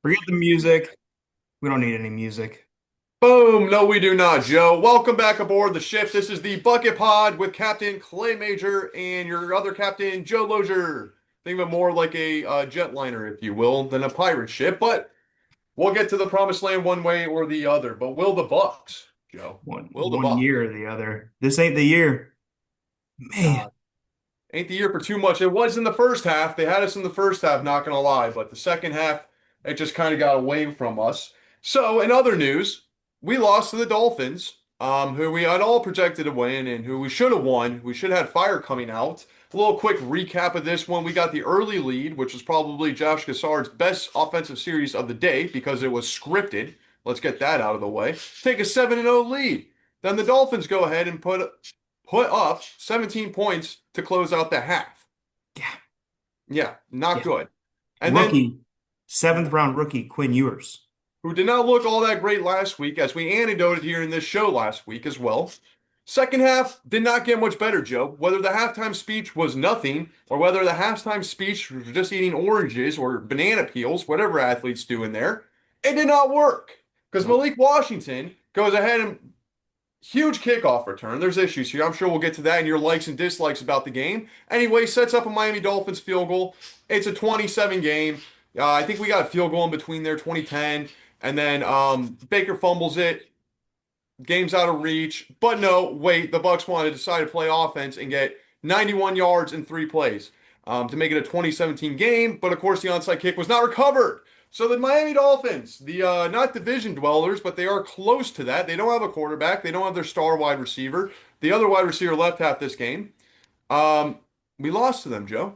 Forget the music. We don't need any music. Boom! No, we do not, Joe. Welcome back aboard the ship. This is the Buc It Pod with Captain Clay Major and your other captain, Joe Lozier. Think of it more like a jetliner, if you will, than a pirate ship. But we'll get to the promised land one way or the other. But will the Bucks, Joe? One Will the one Bucks? year or the other. This ain't the year. Man, Nah, ain't the year for too much. It was in the first half. They had us in the first half, not gonna lie. But the second half, it just kind of got away from us. So, in other news, we lost to the Dolphins, who we had all projected to win and who we should have won. We should have had fire coming out. A little quick recap of this one. We got the early lead, which was probably Josh Gassard's best offensive series of the day because it was scripted. Let's get that out of the way. Take a 7-0 lead. Then the Dolphins go ahead and put up 17 points to close out the half. yeah, Yeah, not yeah. good. And then, Rookie, seventh round rookie, Quinn Ewers. who did not look all that great last week, as we anecdoted here in this show last week as well. Second half did not get much better, Joe. Whether the halftime speech was nothing, or whether the halftime speech was just eating oranges or banana peels, whatever athletes do in there, it did not work. Because Nope. Malik Washington goes ahead and huge kickoff return. There's issues here. I'm sure we'll get to that and your likes and dislikes about the game. Anyway, sets up a Miami Dolphins field goal. It's a 27 game. I think we got a field goal in between there, 2010. And then Baker fumbles it. Game's out of reach. But no, wait, the Bucks wanted to decide to play offense and get 91 yards in 3 plays to make it a 2017 game. But of course, the onside kick was not recovered. So the Miami Dolphins, the not division dwellers, but they are close to that. They don't have a quarterback. They don't have their star wide receiver. The other wide receiver left half this game. Um, we lost to them, Joe,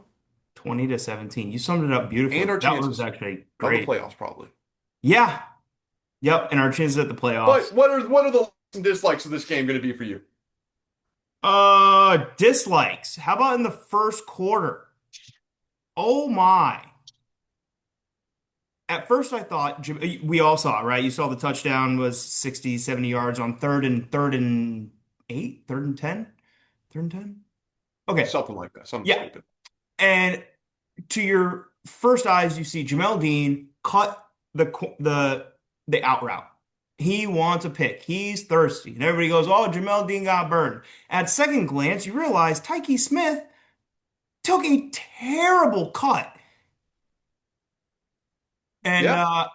20 to 17. You summed it up beautifully. and our That was chances actually of the great. playoffs probably. Yeah. Yep. And our chances at the playoffs. But what are the likes and dislikes of this game going to be for you? Dislikes. How about in the first quarter? Oh my. At first I thought we all saw it, right? You saw the touchdown was 60, 70 yards on third and 8, third and 10, third and 10. Okay. Something like that. Something Yeah. stupid. And to your first eyes, you see Jamel Dean cut the out route. He wants a pick. He's thirsty. And everybody goes, oh, Jamel Dean got burned. At second glance, you realize Tyke Smith took a terrible cut. And Yeah. uh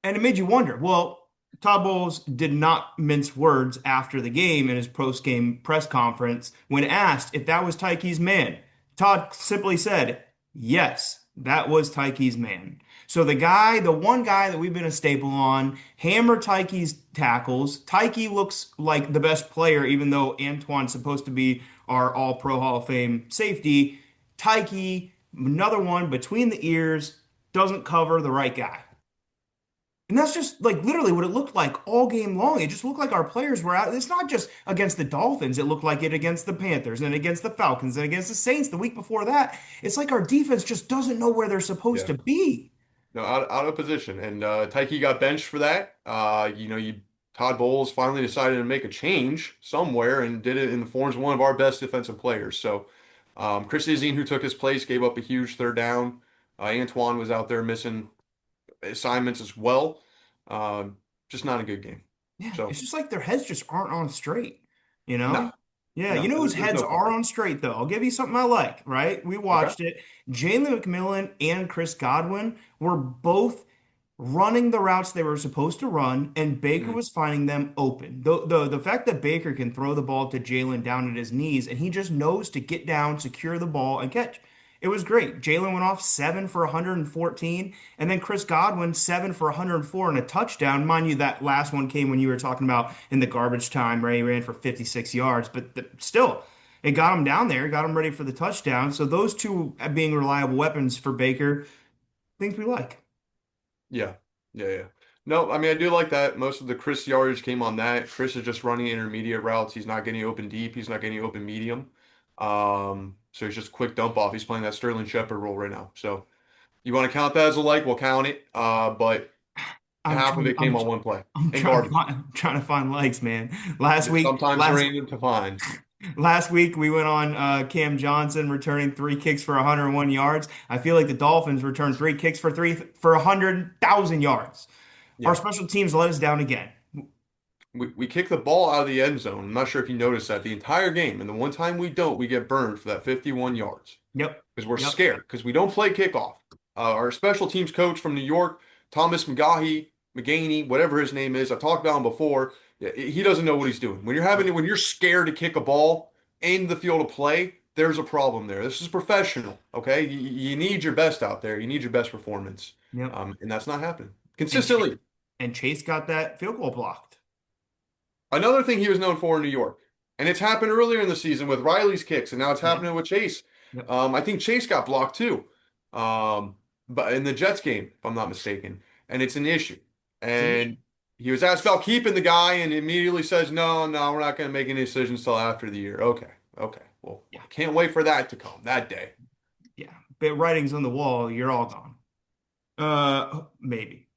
and it made you wonder, well, Todd Bowles did not mince words after the game in his post-game press conference when asked if that was Tyke's man. Todd simply said, yes, that was Tyke's man. So the one guy that we've been a staple on, hammer Tyke's tackles. Tyke looks like the best player, even though Antoine's supposed to be our All-Pro Hall of Fame safety. Tyke, another one between the ears, doesn't cover the right guy. And that's just like literally what it looked like all game long. It just looked like our players were out. It's not just against the Dolphins. It looked like it against the Panthers and against the Falcons and against the Saints the week before that. It's like our defense just doesn't know where they're supposed Yeah. to be. No, out of position. And Tyke got benched for that. Todd Bowles finally decided to make a change somewhere and did it in the forms of one of our best defensive players. So Chris Izien, who took his place, gave up a huge third down. Antoine was out there missing assignments as well. Just not a good game. Yeah, So it's just like their heads just aren't on straight, you no, know? Yeah, you no, know whose there's heads no are comfort. on straight though. I'll give you something I like, right? We Okay. watched it. Jalen McMillan and Chris Godwin were both running the routes they were supposed to run, and Baker Mm. was finding them open. The fact that Baker can throw the ball to Jalen down at his knees, and he just knows to get down, secure the ball, and catch. It was great. Jalen went off 7 for 114, and then Chris Godwin 7 for 104 and a touchdown. Mind you, that last one came when you were talking about in the garbage time, right? He ran for 56 yards, but still, it got him down there, got him ready for the touchdown. So those two being reliable weapons for Baker, things we like. Yeah. Yeah, yeah. No, I mean I do like that. Most of the Chris yardage came on that. Chris is just running intermediate routes. He's not getting open deep. He's not getting open medium. So he's just a quick dump off. He's playing that Sterling Shepard role right now. So you want to count that as a like, we'll count it. But I'm half of trying. it came on one play I'm in trying to garbage. find. I'm trying to find likes, man. Last week, Sometimes there last ain't to find. Last week we went on Cam Johnson returning three kicks for 101 yards. I feel like the Dolphins returned three kicks for 100,000 yards. Our Yeah. special teams let us down again. We kick the ball out of the end zone. I'm not sure if you noticed that the entire game. And the one time we don't, we get burned for that 51 yards Yep. because we're Yep. scared because we don't play kickoff. Our special teams coach from New York, Thomas McGaney, whatever his name is, I've talked about him before. Yeah, he doesn't know what he's doing. When you're scared to kick a ball in the field of play, there's a problem there. This is professional, okay? You need your best out there. You need your best performance, Yep. and that's not happening And Ch consistently. and Chase got that field goal blocked. Another thing he was known for in New York, and it's happened earlier in the season with Riley's kicks, and now it's Yeah. happening with Chase. Yep. I think Chase got blocked too, but in the Jets game, if I'm not mistaken, and it's an issue. It's an issue. And he was asked about keeping the guy, and immediately says, "No, no, we're not going to make any decisions till after the year." Okay, okay. Well, Yeah. I can't wait for that to come that day. Yeah. But writing's on the wall. You're all gone. Maybe.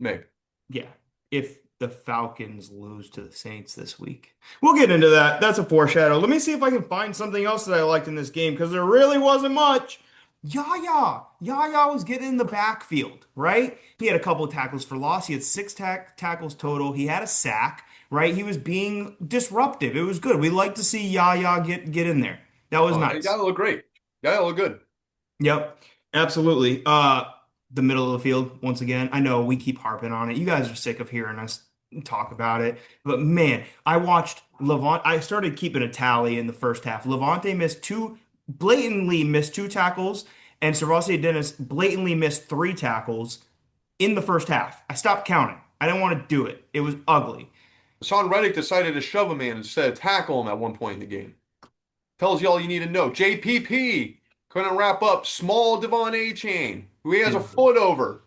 Maybe. Yeah, if the Falcons lose to the Saints this week. We'll get into that. That's a foreshadow. Let me see if I can find something else that I liked in this game because there really wasn't much. Yaya was getting in the backfield, right? He had a couple of tackles for loss. He had six tackles total. He had a sack, right? He was being disruptive. It was good. We like to see Yaya get in there. That was Oh, you nice. gotta look great. You gotta look good. Yep, absolutely. The middle of the field, once again. I know we keep harping on it. You guys are sick of hearing us talk about it. But man, I watched Levant. I started keeping a tally in the first half. Levante blatantly missed two tackles, and Servassier Dennis blatantly missed three tackles in the first half. I stopped counting. I didn't want to do it. It was ugly. Hassan Reddick decided to shove a man instead of tackle him at one point in the game. Tells you all you need to know. JPP couldn't wrap up small Devon A chain, who he has a Dude, foot over.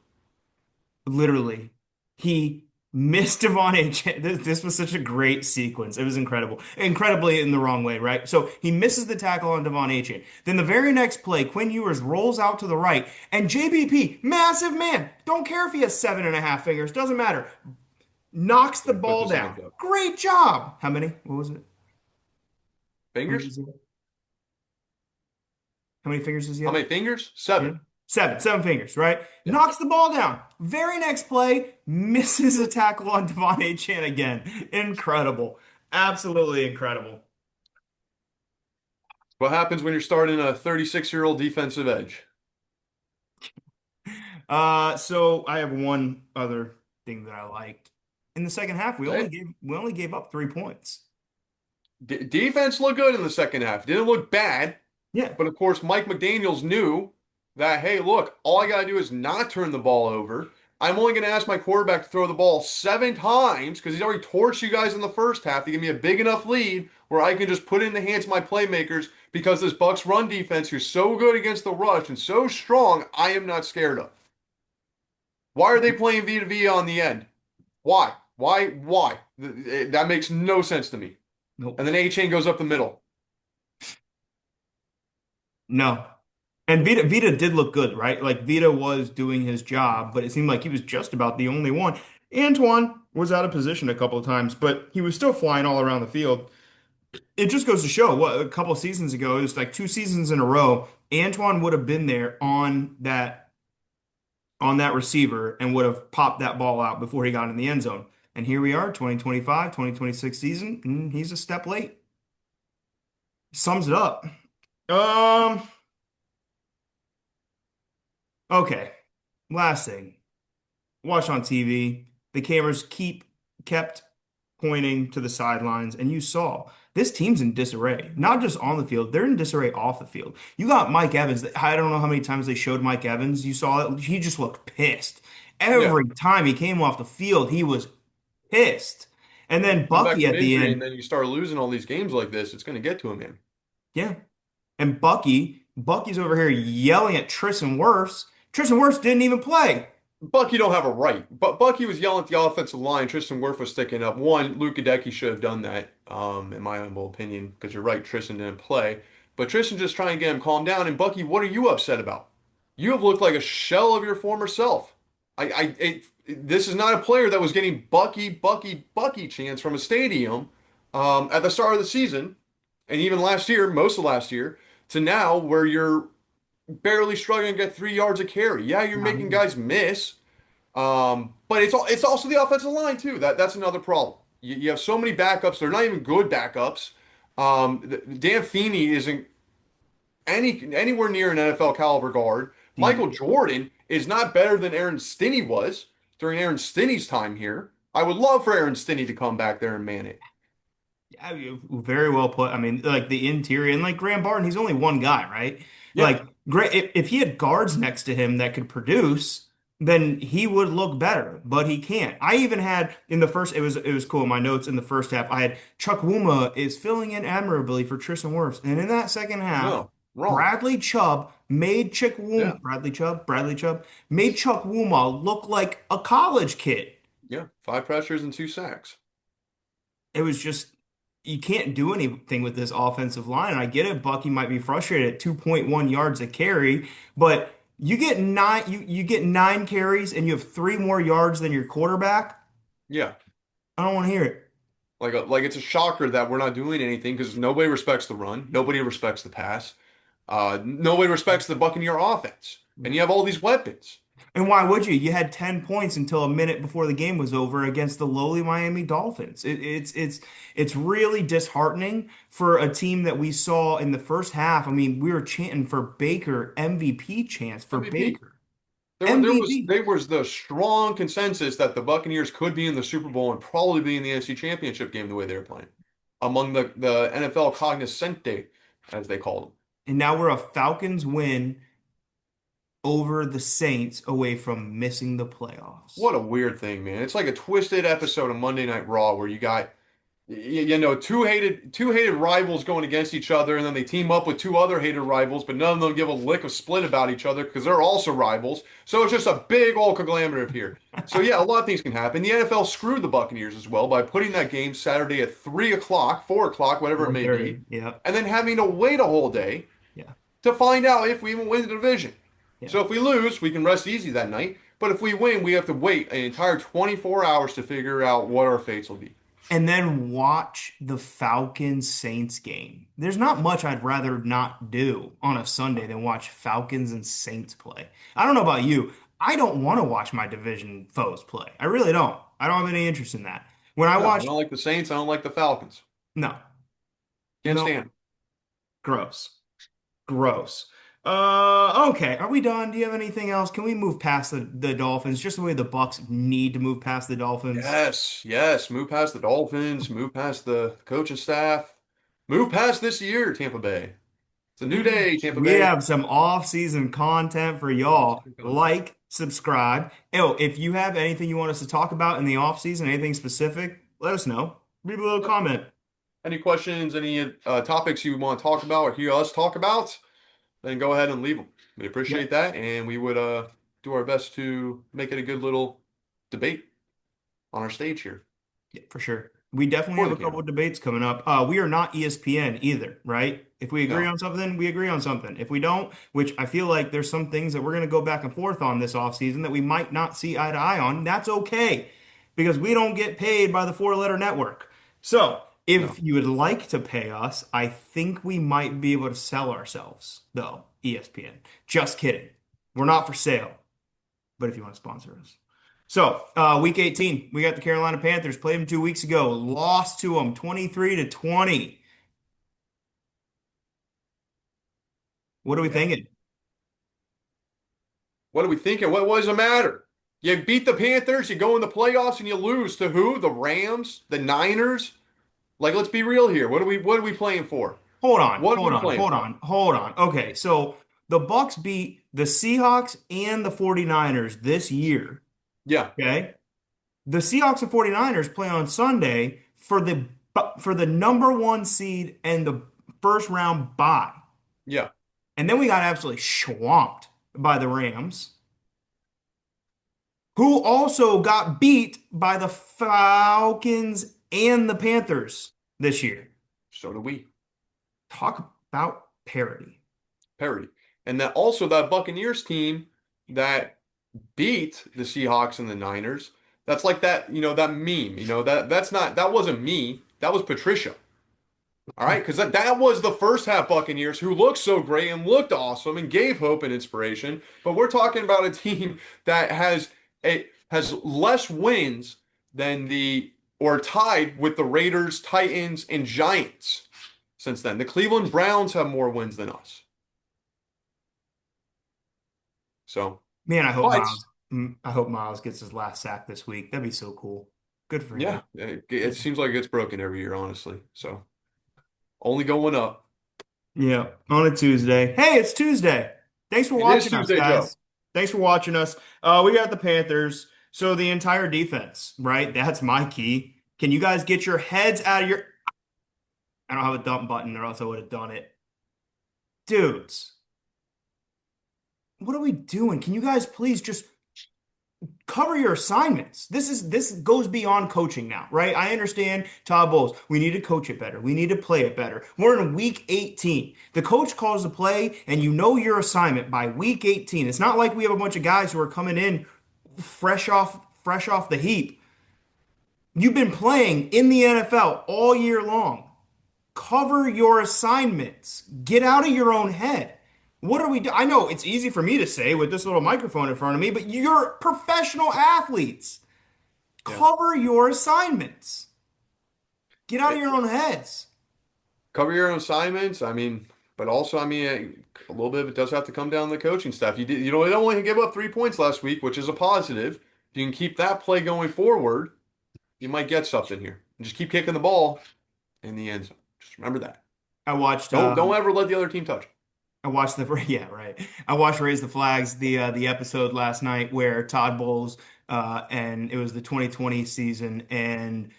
literally, he missed Devon H. This was such a great sequence. It was incredible. Incredibly in the wrong way, right? So he misses the tackle on Devon H. Then the very next play, Quinn Ewers rolls out to the right, and JBP, massive man, don't care if he has 7.5 fingers, doesn't matter, knocks the And puts ball his down. hands up. Great job. How many? What was it? How many Fingers? does he have? How many fingers does he How have? many fingers? Yeah. 7. Seven fingers, right? Yeah. Knocks the ball down. Very next play, misses a tackle on Devon A. Chan again. Incredible. Absolutely incredible. What happens when you're starting a 36-year-old defensive edge? So I have one other thing that I liked. In the second half, Say we only gave up 3 points. Defense looked good in the second half. Didn't look bad, Yeah. but of course, Mike McDaniels knew that, hey, look, all I got to do is not turn the ball over. I'm only going to ask my quarterback to throw the ball 7 times because he's already torched you guys in the first half to give me a big enough lead where I can just put it in the hands of my playmakers because this Bucks run defense, who's so good against the rush and so strong, I am not scared of. Why are they playing V to V on the end? Why? Why? Why? That makes no sense to me. And Nope. then A chain goes up the middle. No. And Vita did look good, right? Like Vita was doing his job, but it seemed like he was just about the only one. Antoine was out of position a couple of times, but he was still flying all around the field. It just goes to show what a couple of seasons ago, it was like 2 seasons in a row, Antoine would have been there on that receiver and would have popped that ball out before he got in the end zone. And here we are, 2025, 2026 season, and he's a step late. Sums it up. Um, okay. Last thing. Watch on TV. The cameras kept pointing to the sidelines, and you saw this team's in disarray. Not just on the field, they're in disarray off the field. You got Mike Evans. I don't know how many times they showed Mike Evans. You saw it. He just looked pissed. Yeah. Every time he came off the field, he was pissed. And then Come back Bucky from at the injury and end, then you start losing all these games like this, it's going to get to him, man. yeah. And Bucky's over here yelling at Tristan Wirfs. Tristan Wirfs didn't even play. Bucky don't have a right. But Bucky was yelling at the offensive line. Tristan Wirth was sticking up. One, Luke Gadecki should have done that, in my humble opinion, because you're right, Tristan didn't play. But Tristan just trying to get him calmed down. And Bucky, what are you upset about? You have looked like a shell of your former self. This is not a player that was getting Bucky chants from a stadium at the start of the season. and even last year, most of last year, to now where you're barely struggling to get 3 yards of carry. Yeah, you're making guys miss, but it's also the offensive line too. That's another problem. You have so many backups. They're not even good backups. Dan Feeney isn't anywhere near an NFL caliber guard. The Michael Jordan is not better than Aaron Stinney was during Aaron Stinney's time here. I would love for Aaron Stinney to come back there and man it. Yeah, very well put. I mean, like the interior and like Graham Barton, he's only one guy, right? Yeah, Like, great if he had guards next to him that could produce, then he would look better, but he can't. I even had in the first, it was cool. My notes in the first half, I had Chuck Wuma is filling in admirably for Tristan Wirfs, and in that second half, no, wrong. Yeah, Bradley Chubb made Chuck Wuma look like a college kid. yeah. 5 pressures and 2 sacks. It was just you can't do anything with this offensive line. And I get it, Bucky might be frustrated at 2.1 yards a carry, but you get 9 carries and you have 3 more yards than your quarterback. Yeah. I don't want to hear it. Like it's a shocker that we're not doing anything because nobody respects the run, nobody respects the pass, nobody respects the Buccaneer offense, and you have all these weapons. And why would you? You had 10 points until a minute before the game was over against the lowly Miami Dolphins. It's really disheartening for a team that we saw in the first half. I mean, we were chanting for Baker, MVP chants for MVP. Baker. There was MVP. there was the strong consensus that the Buccaneers could be in the Super Bowl and probably be in the NFC Championship game the way they were playing among the NFL cognoscente, as they call them. And now we're a Falcons win over the Saints away from missing the playoffs. What a weird thing, man! It's like a twisted episode of Monday Night Raw where you got two hated rivals going against each other, and then they team up with two other hated rivals, but none of them give a lick of split about each other because they're also rivals. So it's just a big old conglomerate here. So yeah, a lot of things can happen. The NFL screwed the Buccaneers as well by putting that game Saturday at 3 o'clock, 4 o'clock, whatever it may be, 4:30. Yeah. and then having to wait a whole day Yeah. to find out if we even win the division. Yeah. So if we lose, we can rest easy that night. But if we win, we have to wait an entire 24 hours to figure out what our fates will be. And then watch the Falcons Saints game. There's not much I'd rather not do on a Sunday than watch Falcons and Saints play. I don't know about you. I don't want to watch my division foes play. I really don't. I don't have any interest in that. When I No, I watch, don't like the Saints. I don't like the Falcons. no, Can't no, stand 'em. gross. Gross. Okay. Are we done? Do you have anything else? Can we move past the Dolphins? Just the way the Bucks need to move past the Dolphins. Yes, yes. Move past the Dolphins. Move past the coaching staff. Move past this year, Tampa Bay. It's a new day, Tampa We Bay. have some off-season content for y'all. Awesome content. Like, subscribe. Oh, if you have anything you want us to talk about in the off-season, anything specific, let us know. Leave a little Yep. comment. Any questions, any topics you want to talk about or hear us talk about, then go ahead and leave them. We Yep. appreciate that, and we would do our best to make it a good little debate on our stage here Yeah, for sure. We definitely for have the a couple camera. of debates coming up. We are not ESPN either, right? If we agree No, on something, we agree on something. If we don't, which I feel like there's some things that we're going to go back and forth on this offseason that we might not see eye to eye on, that's okay because we don't get paid by the four-letter network. So if no. you would like to pay us, I think we might be able to sell ourselves, though, ESPN. Just kidding. We're not for sale, but if you want to sponsor us. So, week 18, we got the Carolina Panthers. Played them 2 weeks ago. Lost to them 23-20. What are we Yeah. thinking? What are we thinking? What does it matter? You beat the Panthers, you go in the playoffs, and you lose to who? The Rams, the Niners. Like, let's be real here. What are we playing for? Hold on, What are hold we on, playing hold for? on, hold on. Okay, so the Bucks beat the Seahawks and the 49ers this year. Yeah, Okay? The Seahawks and 49ers play on Sunday for the number one seed and the first round bye. yeah. And then we got absolutely swamped by the Rams, who also got beat by the Falcons and the Panthers this year. So do we. Talk about parity. Parity. And that also that Buccaneers team that beat the Seahawks and the Niners. That's like that, that meme. That wasn't me. That was Patricia. All right, because that was the first half Buccaneers who looked so great and looked awesome and gave hope and inspiration. But we're talking about a team that has less wins than the or tied with the Raiders, Titans, and Giants since then. The Cleveland Browns have more wins than us. So, Man, but I hope Miles gets his last sack this week. That'd be so cool. Good for yeah, him. it seems like it gets broken every year, honestly. So only going up. Yeah, on a Tuesday. Hey, it's Tuesday. Thanks for It is watching us, Tuesday, Joe. guys. Thanks for watching us. We got the Panthers. So the entire defense, right? That's my key. Can you guys get your heads out of your? I don't have a dump button, or else I would have done it. Dudes, what are we doing? Can you guys please just cover your assignments? This goes beyond coaching now, right? I understand Todd Bowles. We need to coach it better. We need to play it better. We're in week 18. The coach calls the play, and you know your assignment by week 18. It's not like we have a bunch of guys who are coming in fresh off the heap. You've been playing in the NFL all year long. Cover your assignments. Get out of your own head. What are we doing? I know it's easy for me to say with this little microphone in front of me, but you're professional athletes. Yeah. Cover your assignments. Get out of your It- own heads. Cover your own assignments. I mean, but also, I mean, a little bit of it does have to come down to the coaching staff. You don't only give up 3 points last week, which is a positive. If you can keep that play going forward, you might get something here. And just keep kicking the ball in the end zone. Just remember that. I watched Don't ever let the other team touch it. I watched the yeah, right. I watched Raise the Flags, the episode last night where Todd Bowles and it was the 2020 season, and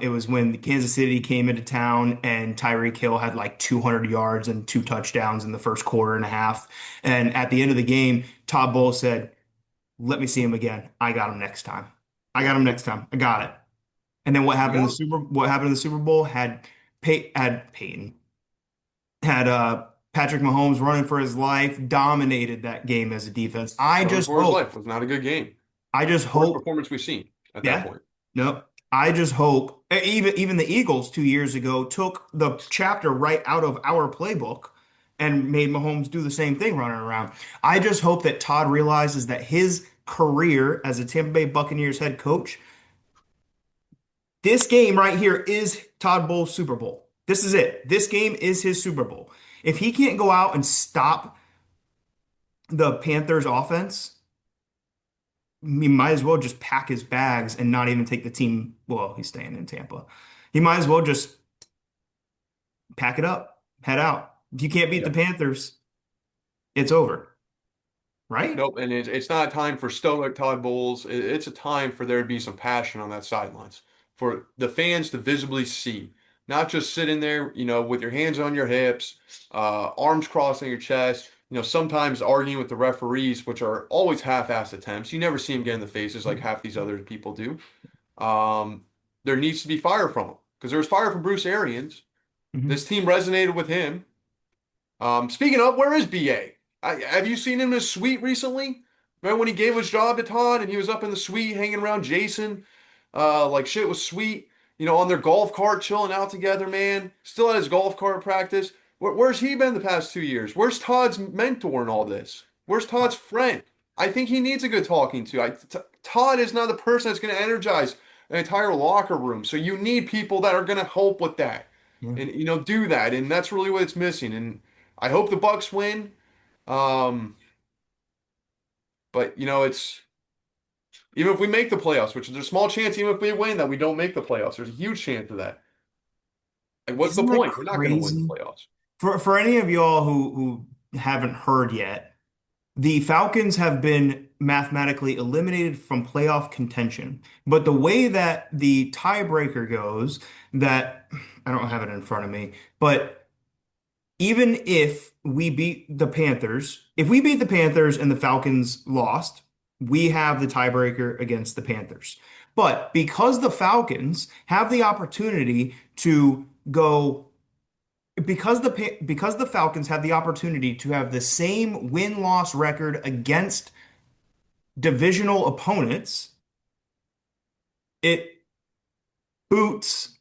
it was when Kansas City came into town and Tyreek Hill had like 200 yards and two touchdowns in the first quarter and a half. And at the end of the game, Todd Bowles said, "Let me see him again. I got him next time. I got him next time. I got it." And then You got What happened in the Super Bowl had Peyton had Patrick Mahomes running for his life, dominated that game as a defense. running for his life. Was not a good game. I just Worst hope, performance we've seen at that yeah, point. no, I just hope. Even the Eagles 2 years ago took the chapter right out of our playbook and made Mahomes do the same thing running around. I just hope that Todd realizes that his career as a Tampa Bay Buccaneers head coach, this game right here is Todd Bowles' Super Bowl. This is it. This game is his Super Bowl. If he can't go out and stop the Panthers offense, he might as well just pack his bags and not even take the team. Well, he's staying in Tampa. He might as well just pack it up, head out. If you can't beat the Yeah. Panthers, it's over, right? Nope. And it's not a time for stoic Todd Bowles. It's a time for there to be some passion on that sidelines for the fans to visibly see, not just sitting there, with your hands on your hips, arms crossed on your chest, sometimes arguing with the referees, which are always half-assed attempts. You never see them get in the faces like half these other people do. Um, there needs to be fire from them because there was fire from Bruce Arians. Mhm. This team resonated with him. Speaking of, where is BA? Have you seen him in his suite recently? Remember when he gave his job to Todd and he was up in the suite hanging around Jason? Like shit was sweet, on their golf cart chilling out together, man. Still at his golf cart practice. Where's he been the past 2 years? Where's Todd's mentor in all this? Where's Todd's friend? I think he needs a good talking to. Todd is not the person that's going to energize an entire locker room. So you need people that are going to help with that Yeah. and do that. And that's really what it's missing. And I hope the Bucks win. Um, but it's even if we make the playoffs, which is a small chance, even if we win, that we don't make the playoffs. There's a huge chance of that. Like, what's the Isn't that point? We're not going to win the crazy? playoffs. For any of y'all who haven't heard yet, the Falcons have been mathematically eliminated from playoff contention. But the way that the tiebreaker goes, that I don't have it in front of me, but even if we beat the Panthers and the Falcons lost, we have the tiebreaker against the Panthers. But because the Falcons have the opportunity to go because the Falcons have the opportunity to have the same win-loss record against divisional opponents, it boots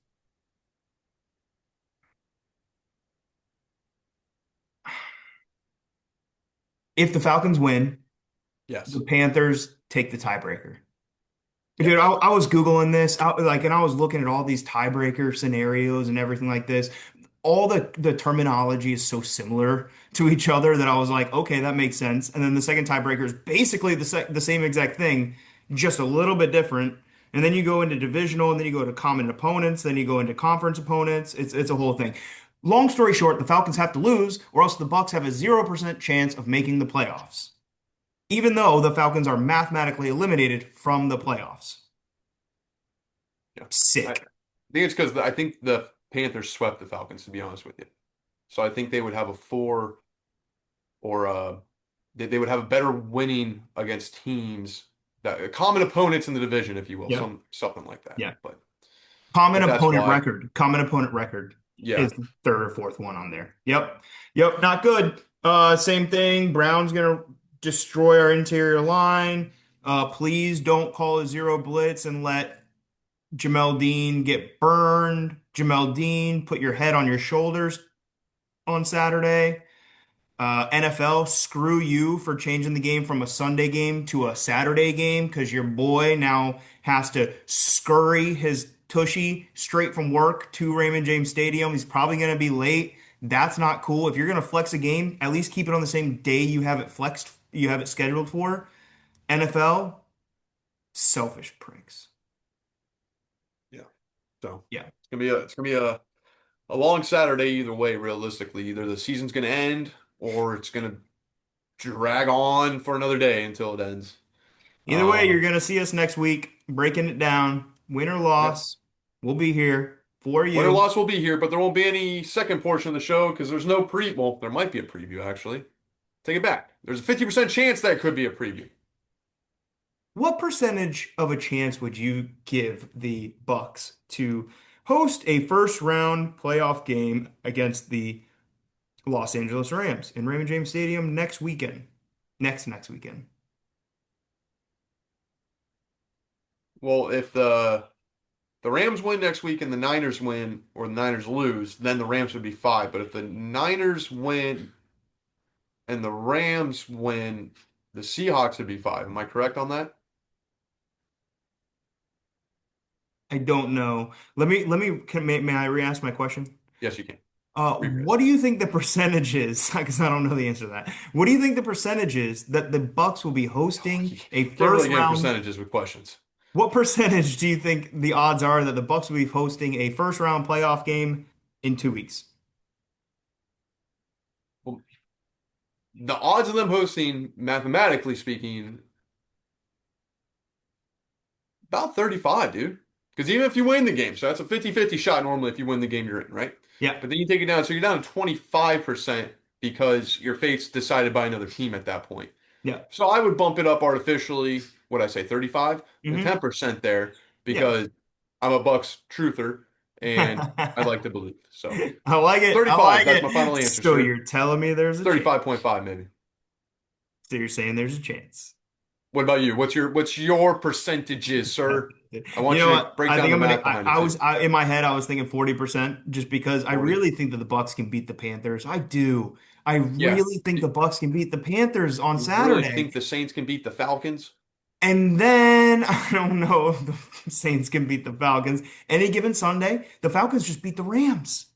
If the Falcons win, the Yes. Panthers take the tiebreaker. Dude, Yes. I was Googling this, and I was looking at all these tiebreaker scenarios and everything like this. All the terminology is so similar to each other that I was like, okay, that makes sense. And then the second tiebreaker is basically the same exact thing, just a little bit different. And then you go into divisional, and then you go to common opponents, then you go into conference opponents. It's a whole thing. Long story short, the Falcons have to lose, or else the Bucs have a 0% chance of making the playoffs, even though the Falcons are mathematically eliminated from the playoffs. Yeah. I Sick. think it's because I think the Panthers swept the Falcons, to be honest with you. So I think they would have a four or they would have a better winning against teams that common opponents in the division, if you will, Yep. something like that. Yeah. But Common if that's opponent why, record. Common opponent record yeah. is the third or fourth one on there. Yep. Yep. Not good. Same thing. Brown's gonna destroy our interior line. Please don't call a zero blitz and let Jamel Dean get burned. Jamel Dean, put your head on your shoulders on Saturday. NFL, screw you for changing the game from a Sunday game to a Saturday game because your boy now has to scurry his tushy straight from work to Raymond James Stadium. He's probably going to be late. That's not cool. If you're going to flex a game, at least keep it on the same day you have it flexed, you have it scheduled for. NFL, selfish pricks. Yeah. So Yeah. it's gonna be a long Saturday either way, realistically. Either the season's gonna end or it's gonna drag on for another day until it ends. Either way, Uh, you're going to see us next week breaking it down. Win or yep. loss, we'll be here for Win or you. loss will be here, but there won't be any second portion of the show because there's no well, there might be a preview actually. Take it back. There's a 50% chance that could be a preview. What percentage of a chance would you give the Bucks to host a first round playoff game against the Los Angeles Rams in Raymond James Stadium next weekend? Next weekend. Well, if the Rams win next week and the Niners win or the Niners lose, then the Rams would be five. But if the Niners win and the Rams win, the Seahawks would be five. Am I correct on that? I don't know. May I re-ask my question? Yes, you can. What do you think the percentage is? Because I don't know the answer to that. What do you think the percentage is that the Bucks will be hosting a Can't really first get in round? percentages with questions. What percentage do you think the odds are that the Bucks will be hosting a first round playoff game in 2 weeks? Well, the odds of them hosting, mathematically speaking, about 35, dude. Because even if you win the game, so that's a 50-50 shot normally if you win the game you're in, right? Yeah, But then you take it down, so you're down to 25% because your fate's decided by another team at that point. yeah. So I would bump it up artificially, what I say, 35 to Hmm. 10% there Yeah. because I'm a Bucks truther and I like to believe. So I like it. I 35, like that's my it. final answer, So sir. you're telling me there's a chance. 35.5 maybe. So you're saying there's a chance. What about you? What's your percentages, sir? I You want know you to what? break I down think the I'm gonna. math behind it I too. was in my head. I was thinking 40% just because I 40. really think that the Bucks can beat the Panthers. I do. I Yeah. really think the Bucks can beat the Panthers on You really Saturday. think the Saints can beat the Falcons? And then I don't know if the Saints can beat the Falcons. Any given Sunday, the Falcons just beat the Rams.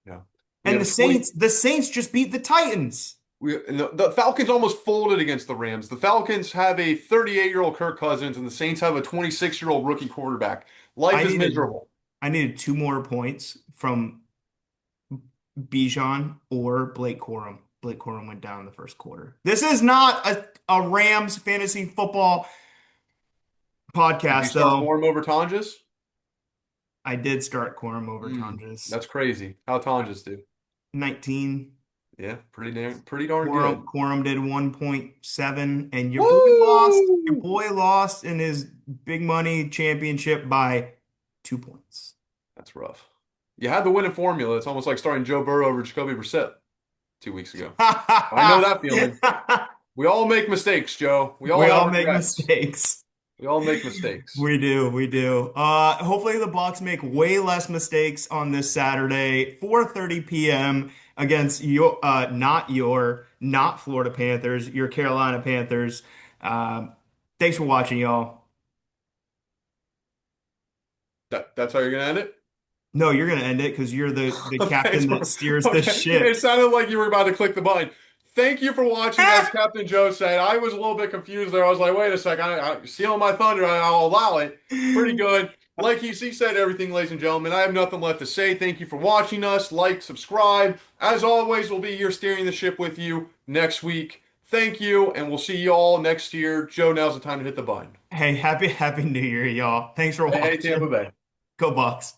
Yeah. We And have a 20 The Saints just beat the Titans. and the Falcons almost folded against the Rams. The Falcons have a 38-year-old Kirk Cousins and the Saints have a 26-year-old rookie quarterback. Life I is needed miserable. I needed two more points from Bijan or Blake Corum. Blake Corum went down in the first quarter. This is not a Rams fantasy football Did you podcast, start though. Corum over Tonjes? I did start Corum over Mm, Tonjes. that's crazy. How Tonjes do? 19. Yeah, pretty darn good. Quorum did 1.7, and your boy lost. Your Woo! boy lost in his big money championship by 2 points. That's rough. You had the winning formula. It's almost like starting Joe Burrow over Jacoby Brissett 2 weeks ago. I know that feeling. We all make mistakes, Joe. We all We have all make regrets. mistakes. We all make mistakes. We do, we do. Hopefully the Bucks make way less mistakes on this Saturday, 4:30 p.m. against not Florida Panthers, your Carolina Panthers. Um, Thanks for watching, y'all. That's how you're gonna end it? No, you're gonna end it because you're the Thanks captain for, that steers the okay. It ship. sounded like you were about to click the button. Thank you for watching. As Captain Joe said, I was a little bit confused there. I was like, wait a second, I'm stealing my thunder. I'll allow it. Pretty good. Like he said everything, ladies and gentlemen. I have nothing left to say. Thank you for watching us. Like, subscribe. As always, we'll be here steering the ship with you next week. Thank you, and we'll see you all next year. Joe, now's the time to hit the button. Hey, happy New Year, y'all. Thanks for Hey, hey, Tampa watching. Bay. Go Bucks.